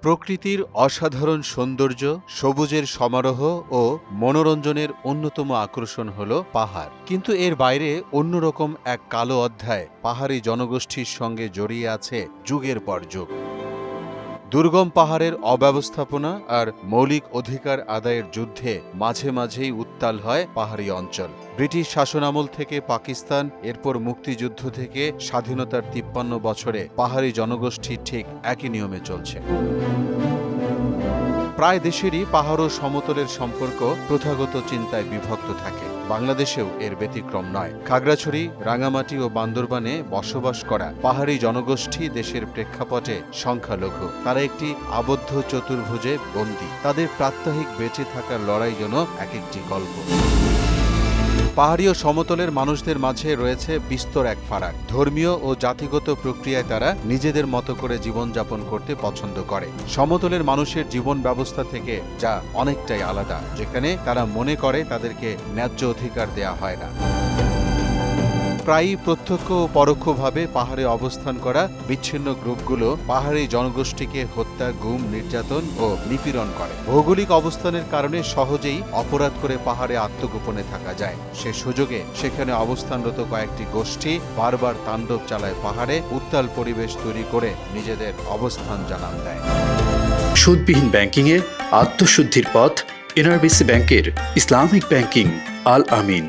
প্রকৃতির অসাধারণ সৌন্দর্য, সবুজের সমারোহ ও মনোরঞ্জনের অন্যতম আকর্ষণ হল পাহাড়। কিন্তু এর বাইরে অন্যরকম এক কালো অধ্যায় পাহাড়ি জনগোষ্ঠীর সঙ্গে জড়িয়ে আছে যুগের পর যুগ। দুর্গম পাহাড়ের অব্যবস্থাপনা আর মৌলিক অধিকার আদায়ের যুদ্ধে মাঝে মাঝেই উত্তাল হয় পাহাড়ি অঞ্চল। ব্রিটিশ শাসনামল থেকে পাকিস্তান, এরপর মুক্তিযুদ্ধ থেকে স্বাধীনতার ৫৩ বছরে পাহাড়ি জনগোষ্ঠী ঠিক একই নিয়মে চলছে। প্রায় দেশেরই পাহাড় ও সমতলের সম্পর্ক প্রথাগত চিন্তায় বিভক্ত থাকে। বাংলাদেশেও এর ব্যতিক্রম নয়। খাগড়াছড়ি, রাঙামাটি ও বান্দরবানে বসবাস করা পাহাড়ি জনগোষ্ঠী দেশের প্রেক্ষাপটে সংখ্যালঘু। তারা একটি আবদ্ধ চতুর্ভুজে বন্দী। তাদের প্রাত্যহিক বেঁচে থাকার লড়াই যেন এক একটি গল্প। পাহাড়ি ও সমতলের মানুষদের মাঝে রয়েছে বিস্তর এক ফারাক। ধর্মীয় ও জাতিগত প্রক্রিয়ায় তারা নিজেদের মতো করে জীবনযাপন করতে পছন্দ করে। সমতলের মানুষের জীবন ব্যবস্থা থেকে যা অনেকটাই আলাদা, যেখানে তারা মনে করে তাদেরকে ন্যায্য অধিকার দেয়া হয় না। প্রায়ই প্রত্যক্ষ ও পরোক্ষভাবে পাহাড়ে অবস্থান করা বিচ্ছিন্ন গ্রুপগুলো পাহাড়ি জনগোষ্ঠীকে হত্যা, গুম, নির্যাতন ও নিপীড়ন করে। ভৌগোলিক অবস্থানের কারণে সহজেই অপরাধ করে পাহাড়ে আত্মগোপনে থাকা যায়। সে সুযোগে সেখানে অবস্থানরত কয়েকটি গোষ্ঠী বারবার তাণ্ডব চালায় পাহাড়ে, উত্তাল পরিবেশ তৈরি করে নিজেদের অবস্থান জানান দেয়। সুদবিহীন ব্যাংকিংয়ে আত্মশুদ্ধির পথ, এনআরবিসি ব্যাংকের ইসলামিক ব্যাংকিং আল আমিন।